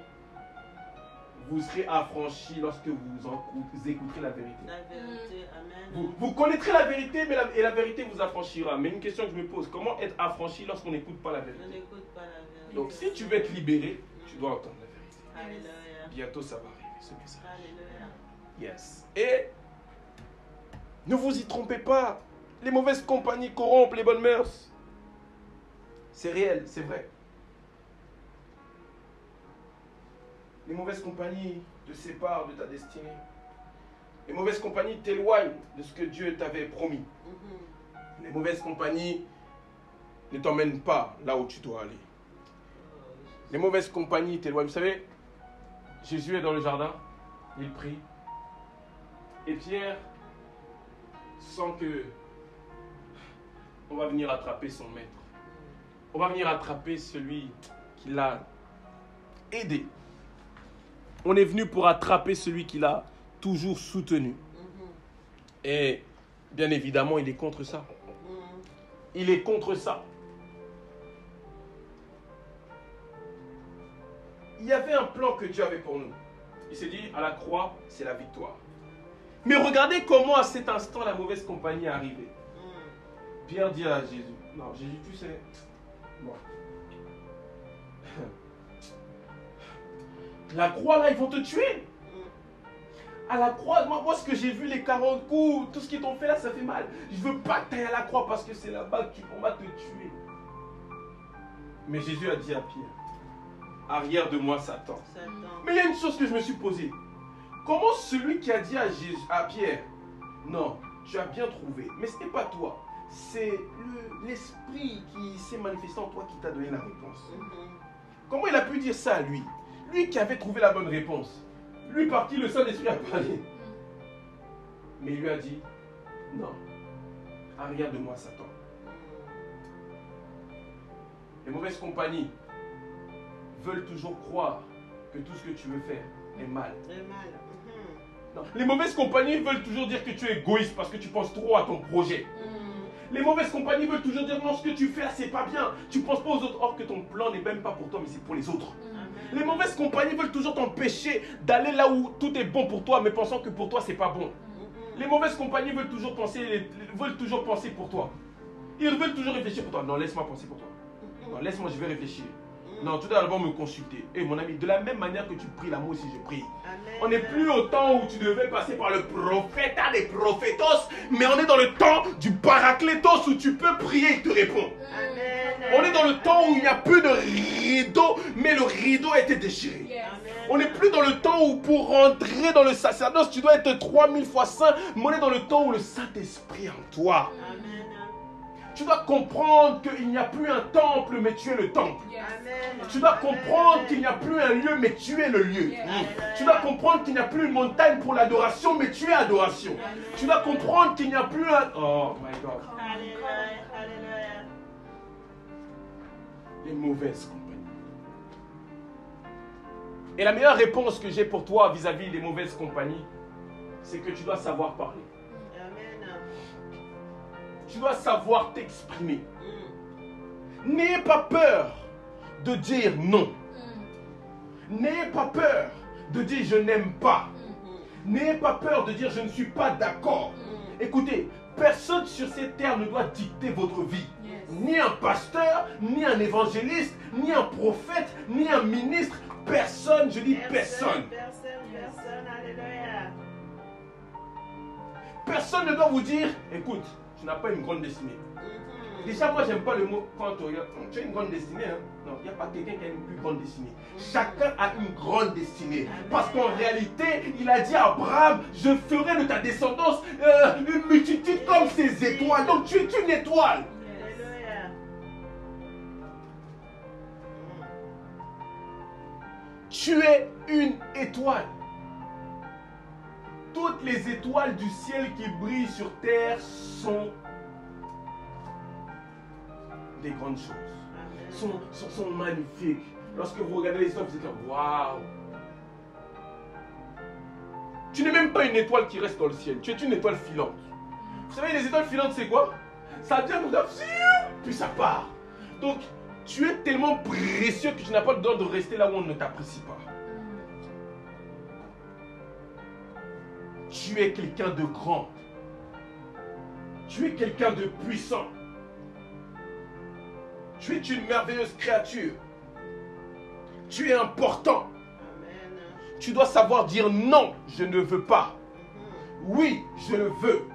Speaker 1: vous serez affranchis lorsque vous écouterez la vérité.
Speaker 2: La vérité, amen.
Speaker 1: Vous connaîtrez la vérité, mais la vérité vous affranchira. Mais une question que je me pose, comment être affranchi lorsqu'on n'écoute pas la vérité?
Speaker 2: On n'écoute pas la vérité.
Speaker 1: Donc si tu veux être libéré, tu dois entendre la vérité.
Speaker 2: Alléluia.
Speaker 1: Bientôt ça va arriver, ce message.
Speaker 2: Alléluia.
Speaker 1: Yes. Et ne vous y trompez pas. Les mauvaises compagnies corrompent les bonnes mœurs. C'est réel, c'est vrai. Les mauvaises compagnies te séparent de ta destinée. Les mauvaises compagnies t'éloignent de ce que Dieu t'avait promis. Les mauvaises compagnies ne t'emmènent pas là où tu dois aller. Les mauvaises compagnies t'éloignent. Vous savez, Jésus est dans le jardin, il prie. Et Pierre sent que on va venir attraper son maître. On va venir attraper celui qui l'a aidé. On est venu pour attraper celui qui l'a toujours soutenu. Et bien évidemment, il est contre ça. il est contre ça. Il y avait un plan que Dieu avait pour nous. Il s'est dit, à la croix, c'est la victoire. Mais regardez comment à cet instant la mauvaise compagnie est arrivée. Pierre dit à Jésus, non Jésus, tu sais, bon. La croix là, ils vont te tuer. À la croix, moi ce que j'ai vu, les 40 coups, tout ce qu'ils t'ont fait là, ça fait mal. Je veux pas que tu ailles à la croix parce que c'est là-bas qu'on va te tuer. Mais Jésus a dit à Pierre, arrière de moi Satan. Mais il y a une chose que je me suis posée. Comment celui qui a dit à Pierre, non, tu as bien trouvé, mais ce n'est pas toi, c'est l'esprit qui s'est manifesté en toi qui t'a donné la réponse. Comment il a pu dire ça à lui? Lui qui avait trouvé la bonne réponse. Lui par qui le Saint-Esprit a parlé. Mais il lui a dit, non, arrière de moi Satan. Les mauvaises compagnies veulent toujours croire que tout ce que tu veux faire est mal. Non. Les mauvaises compagnies veulent toujours dire que tu es égoïste parce que tu penses trop à ton projet. Les mauvaises compagnies veulent toujours dire non, ce que tu fais là, c'est pas bien. Tu penses pas aux autres, or que ton plan n'est même pas pour toi, mais c'est pour les autres. Les mauvaises compagnies veulent toujours t'empêcher d'aller là où tout est bon pour toi, mais pensant que pour toi, c'est pas bon. Les mauvaises compagnies veulent toujours penser pour toi. Ils veulent toujours réfléchir pour toi. Non, laisse-moi penser pour toi. Non, laisse-moi, je vais réfléchir. Non, tu dois d'abord me consulter. Et mon ami, de la même manière que tu pries, là, moi aussi je prie. Amen. On n'est plus au temps où tu devais passer par le prophète, des prophétos, mais on est dans le temps du paraclétos où tu peux prier et il te répond. Amen. On est dans le temps où il n'y a plus de rideau, mais le rideau a été déchiré. Yes. On n'est plus dans le temps où pour rentrer dans le sacerdoce, tu dois être 3000 fois saint, mais on est dans le temps où le Saint-Esprit est en toi. Amen. Tu dois comprendre qu'il n'y a plus un temple, mais tu es le temple. Amen. Tu dois comprendre qu'il n'y a plus un lieu, mais tu es le lieu. Tu dois comprendre qu'il n'y a plus une montagne pour l'adoration, mais tu es adoration. Tu dois comprendre qu'il n'y a plus un... Oh my God. Alléluia. Les mauvaises compagnies. Et la meilleure réponse que j'ai pour toi vis-à-vis des mauvaises compagnies, c'est que tu dois savoir parler. Tu dois savoir t'exprimer. N'ayez pas peur de dire non. N'ayez pas peur de dire je n'aime pas. N'ayez pas peur de dire je ne suis pas d'accord. Écoutez, personne sur cette terre ne doit dicter votre vie. Ni un pasteur, ni un évangéliste, ni un prophète, ni un ministre. Personne, je dis personne. Personne ne doit vous dire, écoute, tu n'as pas une grande destinée. Déjà, moi, j'aime pas le mot quand tu as une grande destinée. Hein? Non, il n'y a pas quelqu'un qui a une plus grande destinée. Chacun a une grande destinée. Parce qu'en réalité, il a dit à Abraham, je ferai de ta descendance une multitude comme ces étoiles. Donc, tu es une étoile. Tu es une étoile. Toutes les étoiles du ciel qui brillent sur terre sont des grandes choses. Sont magnifiques. Lorsque vous regardez les étoiles, vous dites waouh. Tu n'es même pas une étoile qui reste dans le ciel. Tu es une étoile filante. Vous savez, les étoiles filantes, c'est quoi? Ça vient nous dire, puis ça part. Donc, tu es tellement précieux que tu n'as pas le droit de rester là où on ne t'apprécie pas. Tu es quelqu'un de grand. Tu es quelqu'un de puissant. Tu es une merveilleuse créature. Tu es important. Amen. Tu dois savoir dire non, je ne veux pas. Oui, je le veux.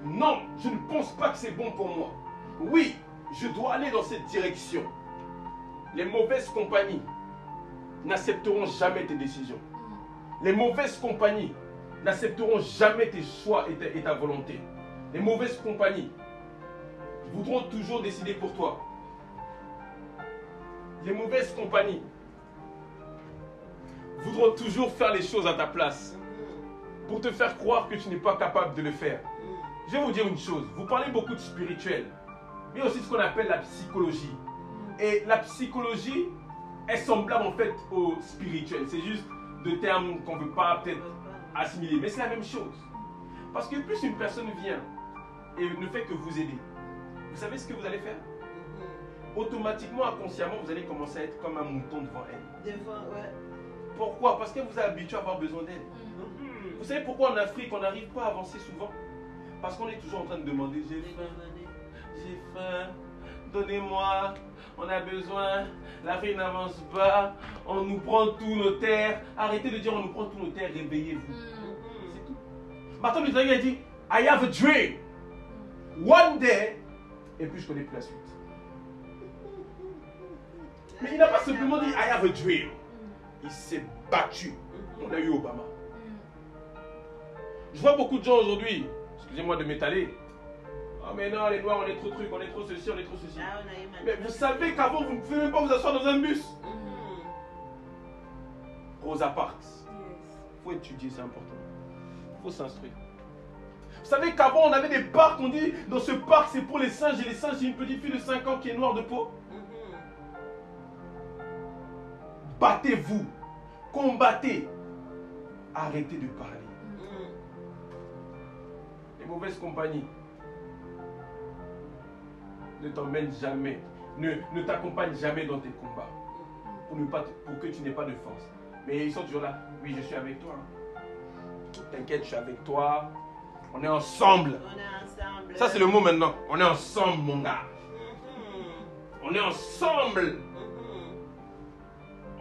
Speaker 1: Non, je ne pense pas que c'est bon pour moi. Oui, je dois aller dans cette direction. Les mauvaises compagnies n'accepteront jamais tes décisions. Les mauvaises compagnies n'accepteront jamais tes choix et ta volonté. Les mauvaises compagnies voudront toujours décider pour toi. Les mauvaises compagnies voudront toujours faire les choses à ta place pour te faire croire que tu n'es pas capable de le faire. Je vais vous dire une chose, vous parlez beaucoup de spirituel, mais il y a aussi ce qu'on appelle la psychologie. Et la psychologie est semblable en fait au spirituel. C'est juste deux termes qu'on ne veut pas peut-être assimiler, mais c'est la même chose. Parce que plus une personne vient et ne fait que vous aider, vous savez ce que vous allez faire? Automatiquement, inconsciemment, vous allez commencer à être comme un mouton devant elle.
Speaker 2: Devant, ouais.
Speaker 1: Pourquoi? Parce que vous êtes habitué à avoir besoin d'elle. Vous savez pourquoi en Afrique, on n'arrive pas à avancer souvent? Parce qu'on est toujours en train de demander, j'ai faim, donnez-moi, on a besoin, l'Afrique n'avance pas, on nous prend tous nos terres. Arrêtez de dire on nous prend tous nos terres, réveillez-vous. C'est tout. Martin Luther King a dit, I have a dream. One day, et puis je connais plus la suite. Mais il n'a pas simplement dit I have a dream. Il s'est battu. On a eu Obama. Je vois beaucoup de gens aujourd'hui, excusez-moi de m'étaler. Oh mais non, les Noirs, on est trop trucs, on est trop ceci, on est trop ceci. Mais vous savez qu'avant, vous ne pouvez même pas vous asseoir dans un bus. Rosa Parks. Il faut étudier, c'est important. Il faut s'instruire. Vous savez qu'avant, on avait des parcs, on dit, dans ce parc, c'est pour les singes. Et les singes, j'ai une petite fille de 5 ans qui est noire de peau. Battez-vous. Combattez. Arrêtez de parler. Les mauvaises compagnies ne t'emmènent jamais, ne t'accompagnent jamais dans tes combats pour que tu n'aies pas de force. Mais ils sont toujours là. Oui, je suis avec toi. T'inquiète, je suis avec toi. On est ensemble.
Speaker 2: On est ensemble.
Speaker 1: Ça, c'est le mot maintenant. On est ensemble, mon gars. On est ensemble.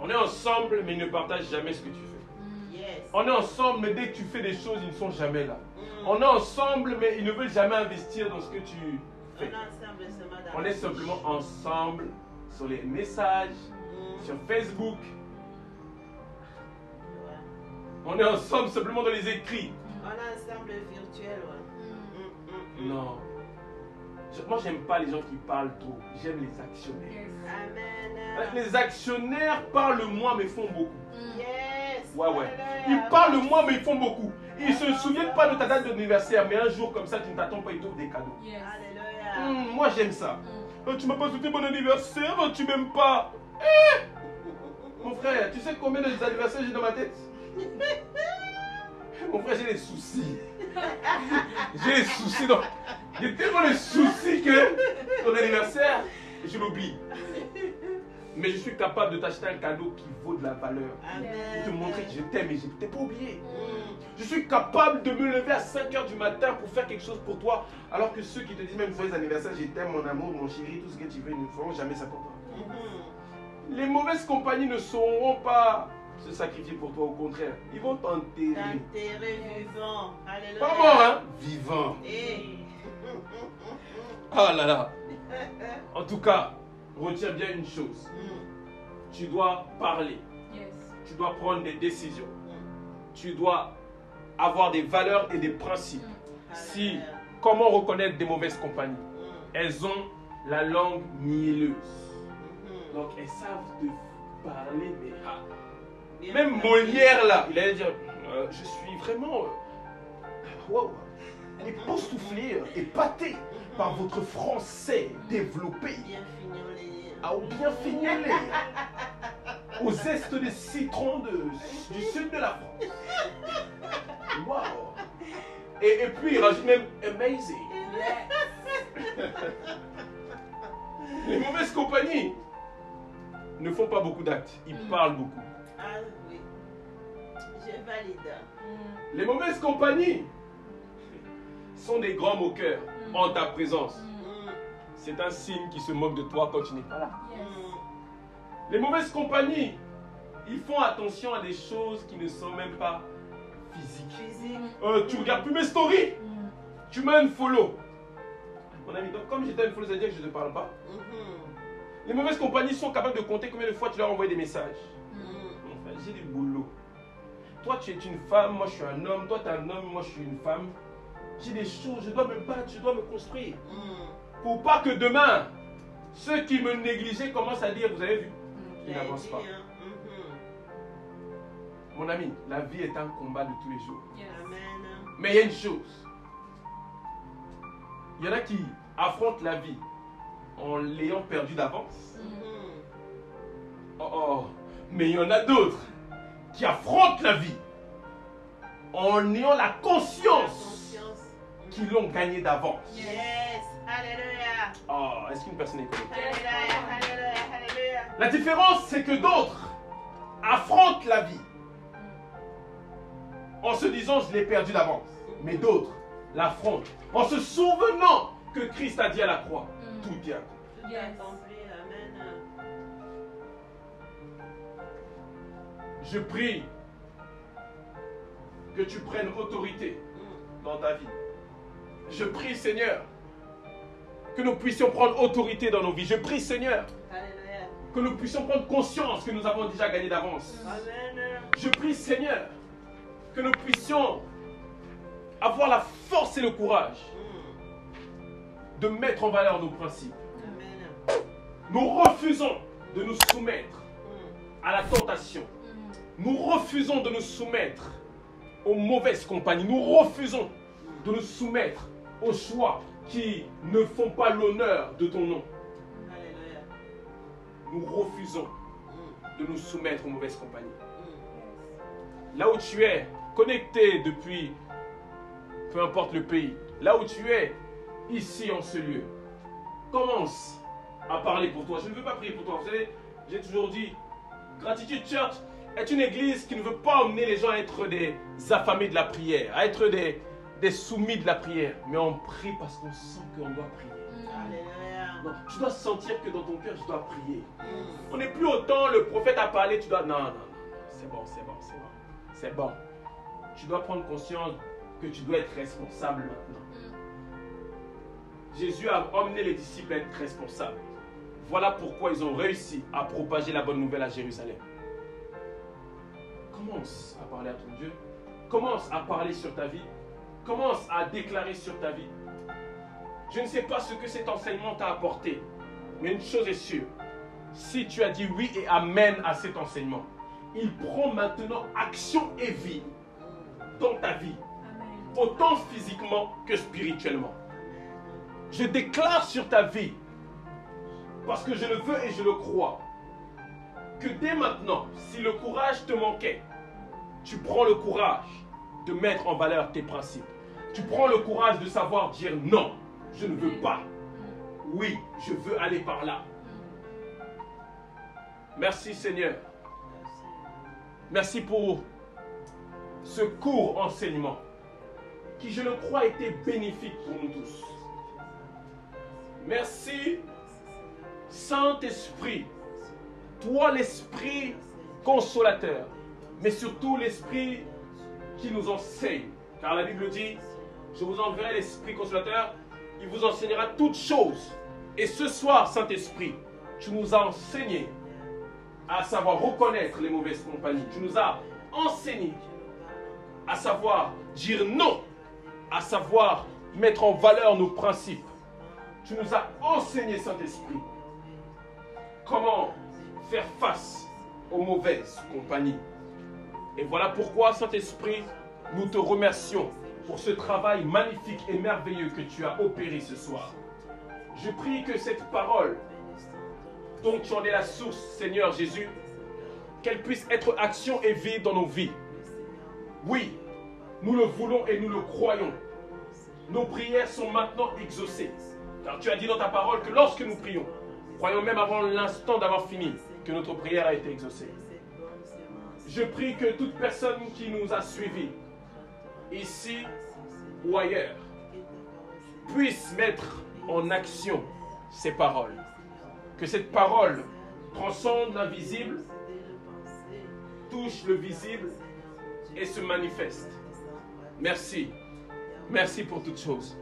Speaker 1: On est ensemble, mais ils ne partagent jamais ce que tu fais.
Speaker 2: Yes.
Speaker 1: On est ensemble, mais dès que tu fais des choses, ils ne sont jamais là. On est ensemble, mais ils ne veulent jamais investir dans ce que tu fais.
Speaker 2: On est ensemble seulement dans
Speaker 1: On est simplement ensemble sur les messages, sur Facebook.
Speaker 2: Ouais.
Speaker 1: On est ensemble simplement dans les écrits.
Speaker 2: On est ensemble virtuel, ouais.
Speaker 1: Non. Moi, j'aime pas les gens qui parlent trop. J'aime les actionnaires.
Speaker 2: Amen.
Speaker 1: Les actionnaires parlent moins, mais font beaucoup.
Speaker 2: Yes.
Speaker 1: Ouais.
Speaker 2: Alléluia.
Speaker 1: Ils parlent moins, mais ils font beaucoup. Ils ne se souviennent pas de ta date d'anniversaire, mais un jour comme ça, tu ne t'attends pas, ils t'offrent des cadeaux.
Speaker 2: Alléluia.
Speaker 1: Moi, j'aime ça. Tu m'as pas souhaité bon anniversaire, tu m'aimes pas. Mon frère, tu sais combien d'anniversaires j'ai dans ma tête? Mon frère, j'ai des soucis. J'ai des soucis. J'ai tellement de soucis que ton anniversaire, je l'oublie. Mais je suis capable de t'acheter un cadeau qui vaut de la valeur.
Speaker 2: Amen.
Speaker 1: De te montrer que je t'aime et je ne t'ai pas oublié. Je suis capable de me lever à 5 h du matin pour faire quelque chose pour toi. Alors que ceux qui te disent même joyeux anniversaire, je t'aime, mon amour, mon chéri, tout ce que tu veux, ils ne feront jamais ça pour toi. Les mauvaises compagnies ne sauront pas se sacrifier pour toi, au contraire. Ils vont t'enterrer.
Speaker 2: T'enterrer vivant. Alléluia.
Speaker 1: Pas mort, hein? Vivant. Ah là là. En tout cas, retiens bien une chose. Tu dois parler. Tu dois prendre des décisions. Tu dois avoir des valeurs et des principes. Comment reconnaître des mauvaises compagnies? Elles ont la langue mielleuse. Donc elles savent te parler, mais même Molière là, il allait dire, je suis vraiment époustouflé, épaté par votre français développé.
Speaker 2: Bien fignolé.
Speaker 1: Bien fignolé. Aux zestes de citron du sud de la France. Wow. Et puis il rajoute même amazing. Les mauvaises compagnies ne font pas beaucoup d'actes, ils parlent beaucoup.
Speaker 2: Ah oui, je valide.
Speaker 1: Les mauvaises compagnies sont des grands moqueurs en ta présence. C'est un signe qui se moque de toi quand tu n'es pas là. Les mauvaises compagnies, ils font attention à des choses qui ne sont même pas physiques. Tu regardes plus mes stories. Tu m'as un follow. Mon ami, donc comme j'étais un follow, ça veut dire que je ne te parle pas. Les mauvaises compagnies sont capables de compter combien de fois tu leur as envoyé des messages. Enfin, j'ai du boulot. Toi, tu es une femme, moi je suis un homme. Toi, tu es un homme, moi je suis une femme. J'ai des choses, je dois me battre, je dois me construire. Pour pas que demain, ceux qui me négligeaient commencent à dire, vous avez vu, ils n'avancent pas. Mon ami, la vie est un combat de tous les jours. Mais il y a une chose. Il y en a qui affrontent la vie en l'ayant perdu d'avance. Mais il y en a d'autres qui affrontent la vie en ayant la conscience qu'ils l'ont gagnée d'avance.
Speaker 2: Yes, alléluia.
Speaker 1: Oh, est-ce qu'une personne est connectée?
Speaker 2: Alléluia, alléluia, alléluia.
Speaker 1: La différence, c'est que d'autres affrontent la vie en se disant je l'ai perdu d'avance. Mais d'autres l'affrontent en se souvenant que Christ a dit à la croix, tout est accompli.
Speaker 2: Tout est accompli, amen.
Speaker 1: Je prie que tu prennes autorité dans ta vie. Je prie, Seigneur, que nous puissions prendre autorité dans nos vies. Je prie, Seigneur,
Speaker 2: Alléluia.
Speaker 1: que nous puissions prendre conscience que nous avons déjà gagné d'avance.
Speaker 2: Amen.
Speaker 1: Je prie, Seigneur, que nous puissions avoir la force et le courage de mettre en valeur nos principes.
Speaker 2: Amen.
Speaker 1: Nous refusons de nous soumettre à la tentation. Nous refusons de nous soumettre aux mauvaises compagnies. Nous refusons de nous soumettre aux choix qui ne font pas l'honneur de ton nom.
Speaker 2: Alléluia.
Speaker 1: Nous refusons de nous soumettre aux mauvaises compagnies. Là où tu es, connecté depuis, peu importe le pays, là où tu es, ici en ce lieu, commence à parler pour toi. Je ne veux pas prier pour toi. Vous savez, j'ai toujours dit, Gratitude Church est une église qui ne veut pas emmener les gens à être des affamés de la prière, à être des soumis de la prière. Mais on prie parce qu'on sent qu'on doit prier.
Speaker 2: Alléluia.
Speaker 1: Non, tu dois sentir que dans ton cœur, tu dois prier. On n'est plus autant, le prophète a parlé, tu dois... Non, non, non, c'est bon, c'est bon, c'est bon. C'est bon. Tu dois prendre conscience que tu dois être responsable maintenant. Jésus a emmené les disciples à être responsables. Voilà pourquoi ils ont réussi à propager la bonne nouvelle à Jérusalem. Commence à parler à ton Dieu. Commence à parler sur ta vie. Commence à déclarer sur ta vie. Je ne sais pas ce que cet enseignement t'a apporté, mais une chose est sûre. Si tu as dit oui et amen à cet enseignement, il prend maintenant action et vie dans ta vie, autant physiquement que spirituellement. Je déclare sur ta vie, parce que je le veux et je le crois, que dès maintenant, si le courage te manquait, tu prends le courage de mettre en valeur tes principes. Tu prends le courage de savoir dire non, je ne veux pas. Oui, je veux aller par là. Merci Seigneur. Merci pour ce court enseignement qui, je le crois, était bénéfique pour nous tous. Merci Saint-Esprit, toi l'Esprit consolateur, mais surtout l'Esprit qui nous enseigne. Car la Bible dit, je vous enverrai l'Esprit consolateur, il vous enseignera toutes choses. Et ce soir, Saint-Esprit, tu nous as enseigné à savoir reconnaître les mauvaises compagnies. Tu nous as enseigné à savoir dire non, à savoir mettre en valeur nos principes. Tu nous as enseigné, Saint-Esprit, comment faire face aux mauvaises compagnies. Et voilà pourquoi, Saint-Esprit, nous te remercions pour ce travail magnifique et merveilleux que tu as opéré ce soir. Je prie que cette parole, dont tu en es la source, Seigneur Jésus, qu'elle puisse être action et vie dans nos vies. Oui, nous le voulons et nous le croyons. Nos prières sont maintenant exaucées. Car tu as dit dans ta parole que lorsque nous prions, croyons même avant l'instant d'avoir fini, que notre prière a été exaucée. Je prie que toute personne qui nous a suivis, ici ou ailleurs, puisse mettre en action ces paroles. Que cette parole transcende l'invisible, touche le visible et se manifeste. Merci. Merci pour toutes choses.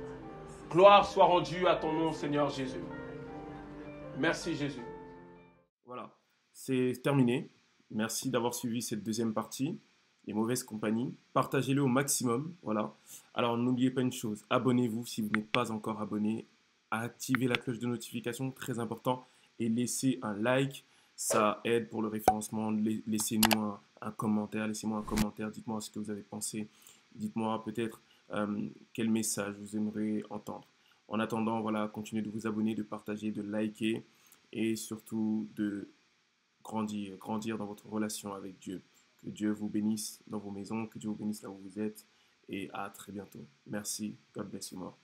Speaker 1: Gloire soit rendue à ton nom, Seigneur Jésus. Merci Jésus.
Speaker 3: Voilà, c'est terminé. Merci d'avoir suivi cette deuxième partie, les mauvaises compagnies. Partagez-le au maximum, voilà. Alors n'oubliez pas une chose, abonnez-vous si vous n'êtes pas encore abonné. Activez la cloche de notification, très important. Et laissez un like, ça aide pour le référencement. Laissez-nous un commentaire, laissez-moi un commentaire. Dites-moi ce que vous avez pensé. Dites-moi peut-être quel message vous aimeriez entendre. En attendant, voilà, continuez de vous abonner, de partager, de liker et surtout de grandir dans votre relation avec Dieu. Que Dieu vous bénisse dans vos maisons, que Dieu vous bénisse là où vous êtes et à très bientôt. Merci. God bless you more.